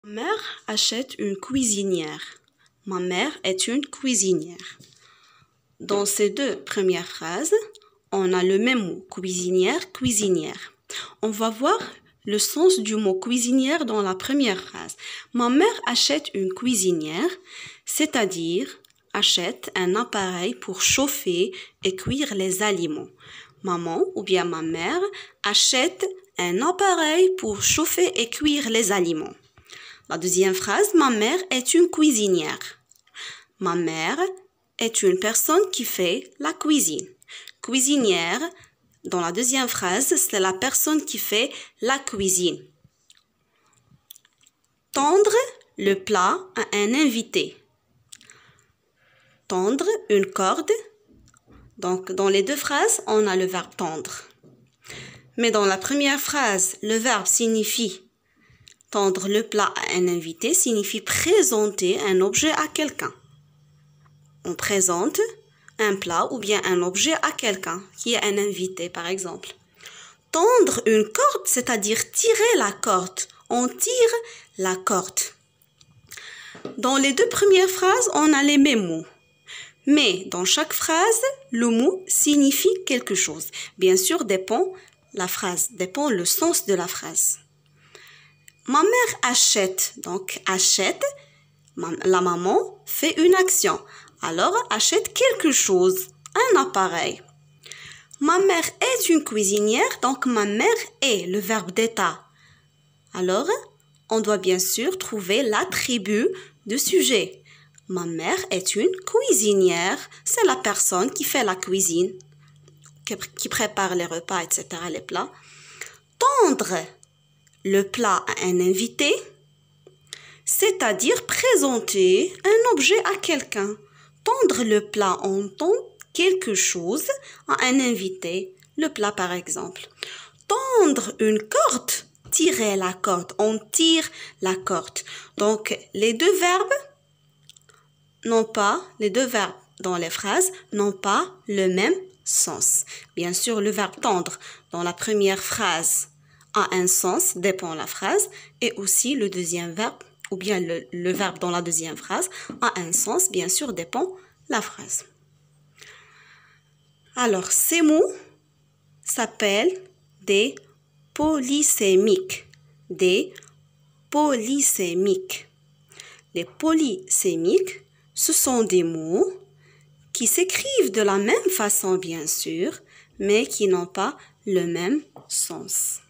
Ma mère achète une cuisinière. Ma mère est une cuisinière. Dans ces deux premières phrases, on a le même mot, cuisinière, cuisinière. On va voir le sens du mot cuisinière dans la première phrase. Ma mère achète une cuisinière, c'est-à-dire achète un appareil pour chauffer et cuire les aliments. Maman ou bien ma mère achète un appareil pour chauffer et cuire les aliments. La deuxième phrase, ma mère est une cuisinière. Ma mère est une personne qui fait la cuisine. Cuisinière, dans la deuxième phrase, c'est la personne qui fait la cuisine. Tendre le plat à un invité. Tendre une corde. Donc, dans les deux phrases, on a le verbe tendre. Mais dans la première phrase, le verbe signifie tendre le plat à un invité signifie présenter un objet à quelqu'un. On présente un plat ou bien un objet à quelqu'un qui est un invité, par exemple. Tendre une corde, c'est-à-dire tirer la corde. On tire la corde. Dans les deux premières phrases, on a les mêmes mots. Mais dans chaque phrase, le mot signifie quelque chose. Bien sûr, dépend le sens de la phrase. Ma mère achète, donc achète, la maman fait une action. Alors, achète quelque chose, un appareil. Ma mère est une cuisinière, donc ma mère est le verbe d'état. Alors, on doit bien sûr trouver l'attribut de sujet. Ma mère est une cuisinière, c'est la personne qui fait la cuisine, qui prépare les repas, etc., les plats. Tendre le plat à un invité, c'est-à-dire présenter un objet à quelqu'un. Tendre le plat, on tend quelque chose à un invité, le plat par exemple. Tendre une corde, tirer la corde, on tire la corde. Donc les deux verbes dans les phrases n'ont pas le même sens. Bien sûr, le verbe tendre dans la première phrase a un sens, dépend la phrase, et aussi le deuxième verbe, ou bien le verbe dans la deuxième phrase a un sens, bien sûr, dépend la phrase. Alors, ces mots s'appellent des polysémiques. Des polysémiques. Les polysémiques, ce sont des mots qui s'écrivent de la même façon, bien sûr, mais qui n'ont pas le même sens.